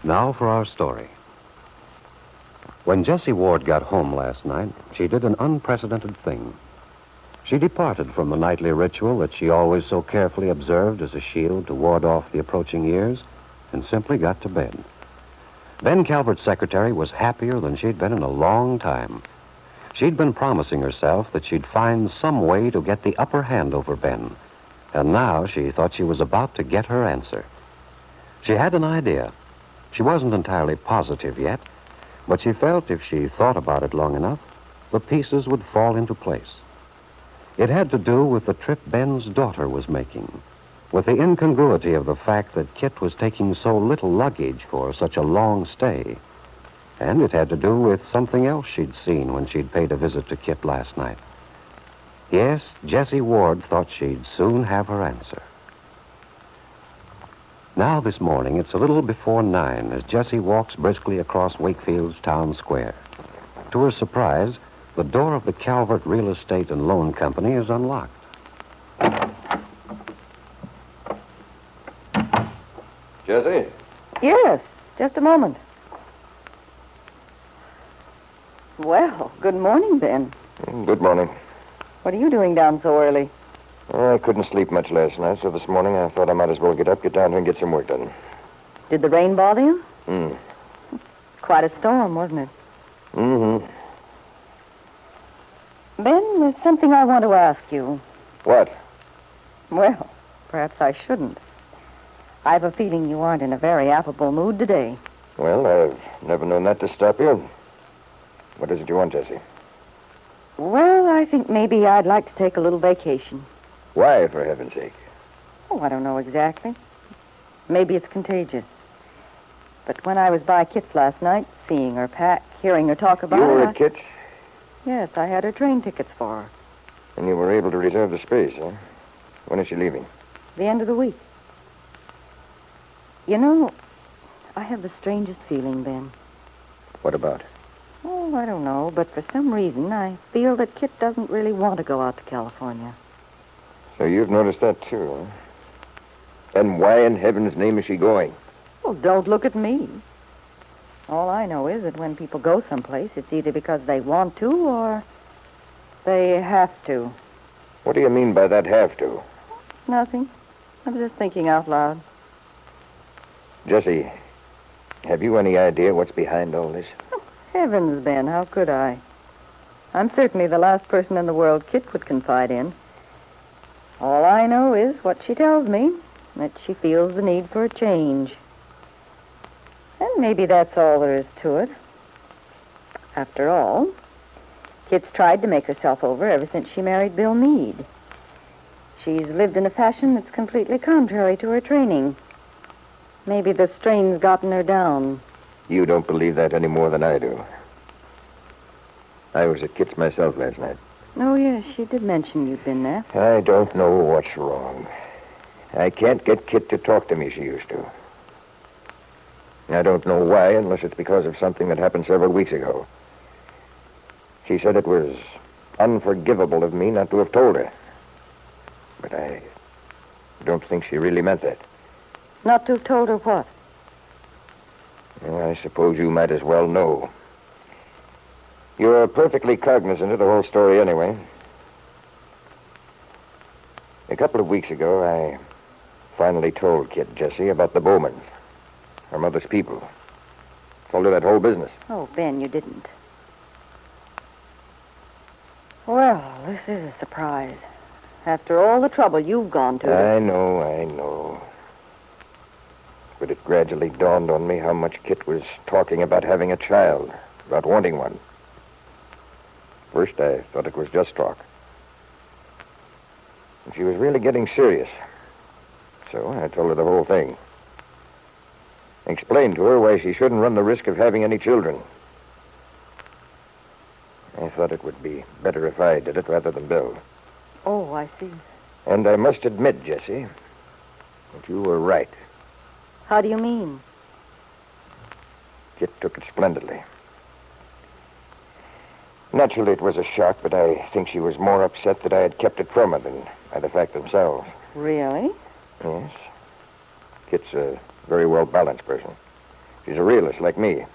Now for our story. When Jessie Ward got home last night, she did an unprecedented thing. She departed from the nightly ritual that she always so carefully observed as a shield to ward off the approaching years and simply got to bed. Ben Calvert's secretary was happier than she'd been in a long time. She'd been promising herself that she'd find some way to get the upper hand over Ben, and now she thought she was about to get her answer. She had an idea. She wasn't entirely positive yet, but she felt if she thought about it long enough, the pieces would fall into place. It had to do with the trip Ben's daughter was making, with the incongruity of the fact that Kit was taking so little luggage for such a long stay. And it had to do with something else she'd seen when she'd paid a visit to Kit last night. Yes, Jessie Ward thought she'd soon have her answer. Now this morning, it's a little before 9 as Jessie walks briskly across Wakefield's town square. To her surprise, the door of the Calvert Real Estate and Loan Company is unlocked. Jessie? Yes, just a moment. Well, good morning, Ben. Good morning. What are you doing down so early? I couldn't sleep much last night, so this morning I thought I might as well get down here and get some work done. Did the rain bother you? Hmm. Quite a storm, wasn't it? Mm-hmm. Ben, there's something I want to ask you. What? Well, perhaps I shouldn't. I have a feeling you aren't in a very affable mood today. Well, I've never known that to stop you. What is it you want, Jessie? Well, I think maybe I'd like to take a little vacation. Why, for heaven's sake? Oh, I don't know exactly. Maybe it's contagious. But when I was by Kit's last night, seeing her pack, hearing her talk about You were it... at Kit's? Yes, I had her train tickets for her. And you were able to reserve the space, huh? When is she leaving? The end of the week. You know, I have the strangest feeling, Ben. What about? Oh, I don't know, but for some reason I feel that Kit doesn't really want to go out to California. So you've noticed that, too, huh? Then why in heaven's name is she going? Well, don't look at me. All I know is that when people go someplace, it's either because they want to or they have to. What do you mean by that have to? Nothing. I'm just thinking out loud. Jessie, have you any idea what's behind all this? Heavens, Ben, how could I? I'm certainly the last person in the world Kit would confide in. All I know is what she tells me, that she feels the need for a change. And maybe that's all there is to it. After all, Kit's tried to make herself over ever since she married Bill Meade. She's lived in a fashion that's completely contrary to her training. Maybe the strain's gotten her down. You don't believe that any more than I do. I was at Kit's myself last night. Oh, yes, she did mention you'd been there. I don't know what's wrong. I can't get Kit to talk to me she used to. I don't know why, unless it's because of something that happened several weeks ago. She said it was unforgivable of me not to have told her. But I don't think she really meant that. Not to have told her what? Well, I suppose you might as well know. You're perfectly cognizant of the whole story anyway. A couple of weeks ago, I finally told Kit, Jessie, about the Bowmans, her mother's people. Told her that whole business. Oh, Ben, you didn't. Well, this is a surprise. After all the trouble you've gone to... I know. But it gradually dawned on me how much Kit was talking about having a child, about wanting one. First, I thought it was just talk. And she was really getting serious. So I told her the whole thing. Explained to her why she shouldn't run the risk of having any children. I thought it would be better if I did it rather than Bill. Oh, I see. And I must admit, Jessie, that you were right. How do you mean? Kit took it splendidly. Naturally, it was a shock, but I think she was more upset that I had kept it from her than by the fact themselves. Really? Yes. Kit's a very well-balanced person. She's She's a realist like me.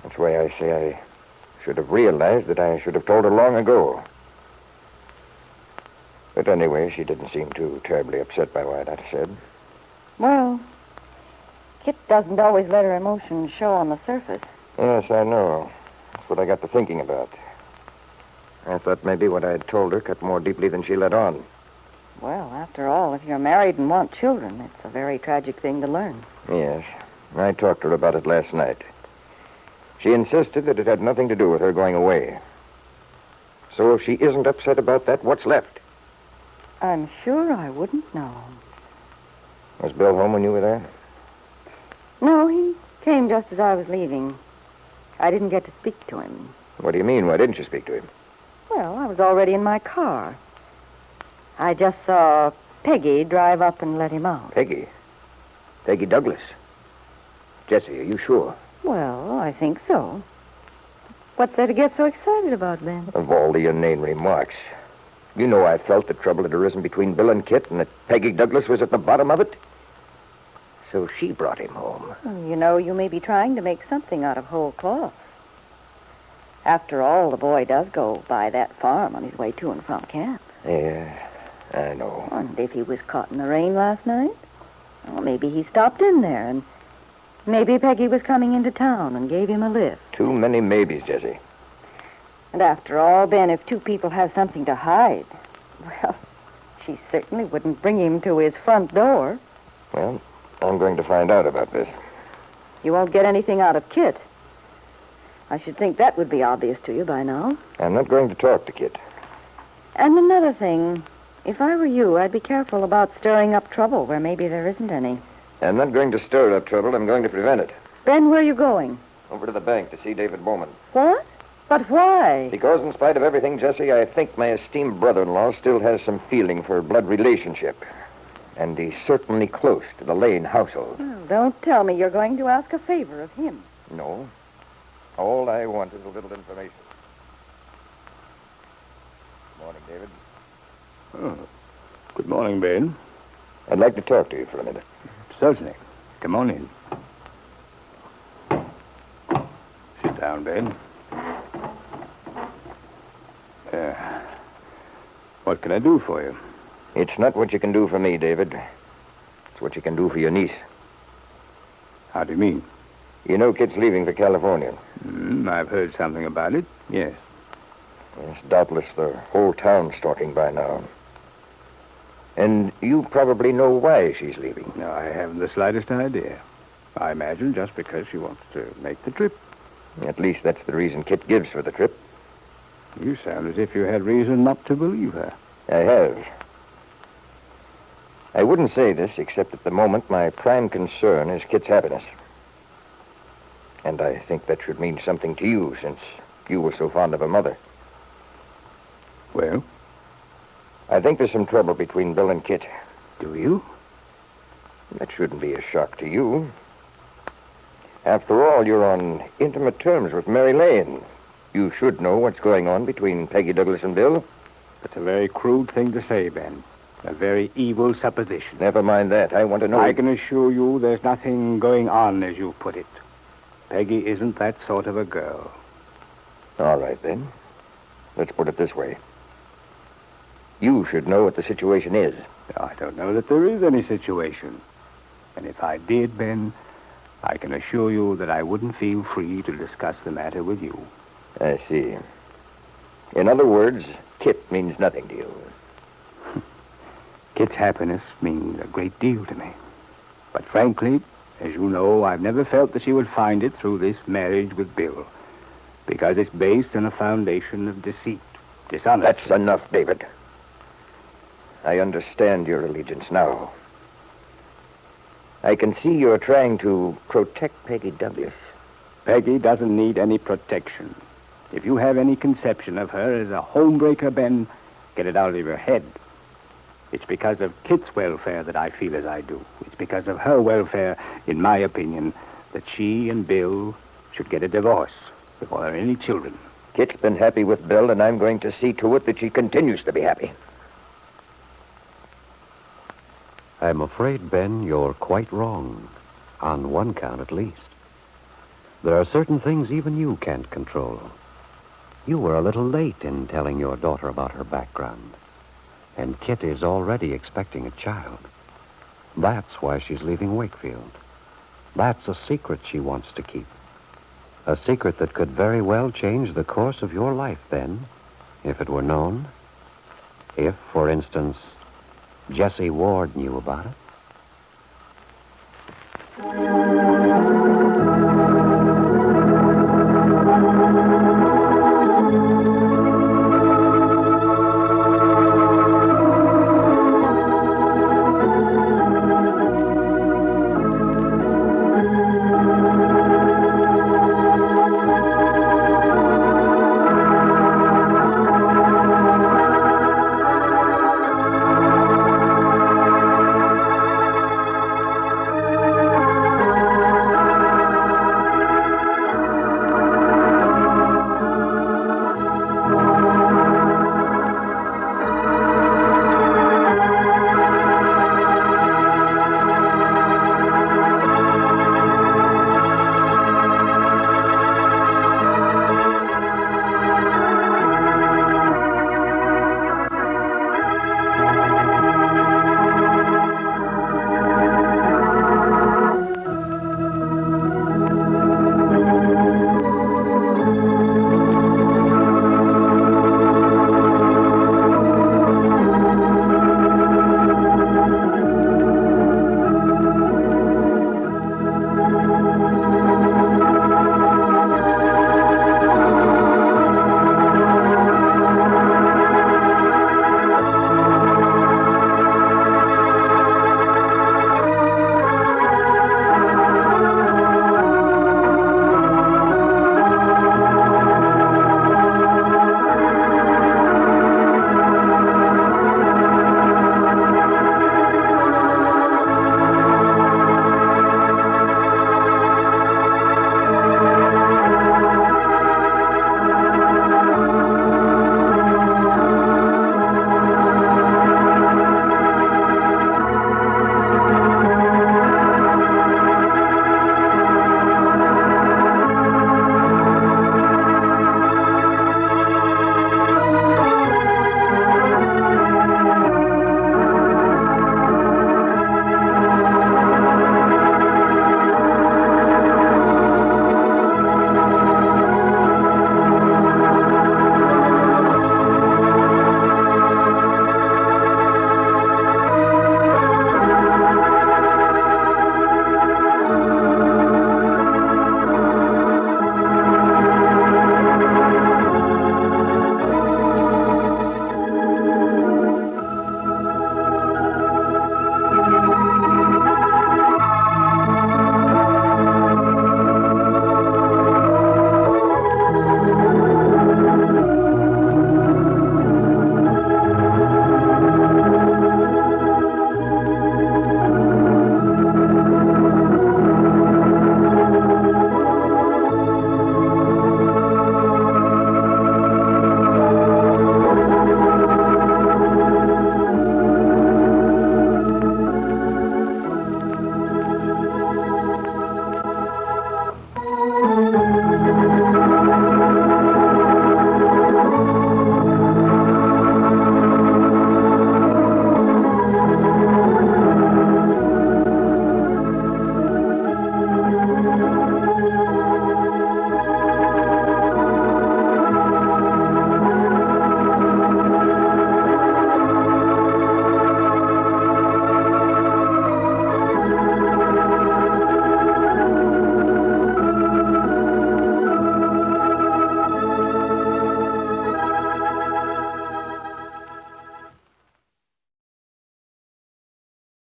That's why I say I should have realized that I should have told her long ago. But anyway, she didn't seem too terribly upset by what I said. Well, Kit doesn't always let her emotions show on the surface. Yes, I know. That's what I got to thinking about. I thought maybe what I'd told her cut more deeply than she let on. Well, after all, if you're married and want children, it's a very tragic thing to learn. Yes, I talked to her about it last night. She insisted that it had nothing to do with her going away. So if she isn't upset about that, what's left? I'm sure I wouldn't know. Was Bill home when you were there? No, he came just as I was leaving. I didn't get to speak to him. What do you mean? Why didn't you speak to him? Well, I was already in my car. I just saw Peggy drive up and let him out. Peggy? Peggy Douglas? Jessie, are you sure? Well, I think so. What's there to get so excited about, Ben? Of all the inane remarks. You know I felt the trouble had arisen between Bill and Kit and that Peggy Douglas was at the bottom of it. So she brought him home. Well, you know, you may be trying to make something out of whole cloth. After all, the boy does go by that farm on his way to and from camp. Yeah, I know. And if he was caught in the rain last night, well, maybe he stopped in there, and maybe Peggy was coming into town and gave him a lift. Too many maybes, Jessie. And after all, Ben, if two people have something to hide, well, she certainly wouldn't bring him to his front door. Well, I'm going to find out about this. You won't get anything out of Kit. I should think that would be obvious to you by now. I'm not going to talk to Kit. And another thing, if I were you, I'd be careful about stirring up trouble where maybe there isn't any. I'm not going to stir up trouble. I'm going to prevent it. Ben, where are you going? Over to the bank to see David Bowman. What? But why? Because in spite of everything, Jessie, I think my esteemed brother-in-law still has some feeling for a blood relationship. And he's certainly close to the Lane household. Well, don't tell me you're going to ask a favor of him. No. All I want is a little information. Morning, David. Oh, good morning, Ben. I'd like to talk to you for a minute. Certainly. Come on in. Sit down, Ben. What can I do for you? It's not what you can do for me, David. It's what you can do for your niece. How do you mean? You know Kit's leaving for California. I've heard something about it, yes. Yes, doubtless the whole town's talking by now. And you probably know why she's leaving. No, I haven't the slightest idea. I imagine just because she wants to make the trip. At least that's the reason Kit gives for the trip. You sound as if you had reason not to believe her. I have. I wouldn't say this, except at the moment my prime concern is Kit's happiness. And I think that should mean something to you, since you were so fond of her mother. Well? I think there's some trouble between Bill and Kit. Do you? That shouldn't be a shock to you. After all, you're on intimate terms with Mary Lane. You should know what's going on between Peggy Douglas and Bill. That's a very crude thing to say, Ben. A very evil supposition. Never mind that. I want to know... I can assure you there's nothing going on, as you put it. Peggy isn't that sort of a girl. All right, then. Let's put it this way. You should know what the situation is. I don't know that there is any situation. And if I did, Ben, I can assure you that I wouldn't feel free to discuss the matter with you. I see. In other words, Kit means nothing to you. Kit's happiness means a great deal to me. But frankly, as you know, I've never felt that she would find it through this marriage with Bill. Because it's based on a foundation of deceit, dishonesty. That's enough, David. I understand your allegiance now. I can see you're trying to protect Peggy Douglas. Peggy doesn't need any protection. If you have any conception of her as a homebreaker, Ben, get it out of your head. It's because of Kit's welfare that I feel as I do. It's because of her welfare, in my opinion, that she and Bill should get a divorce before there are any children. Kit's been happy with Bill, and I'm going to see to it that she continues to be happy. I'm afraid, Ben, you're quite wrong. on one count at least. There are certain things even you can't control. You were a little late in telling your daughter about her background. And Kit is already expecting a child. That's why she's leaving Wakefield. That's a secret she wants to keep. A secret that could very well change the course of your life then, if it were known. If, for instance, Jessie Ward knew about it.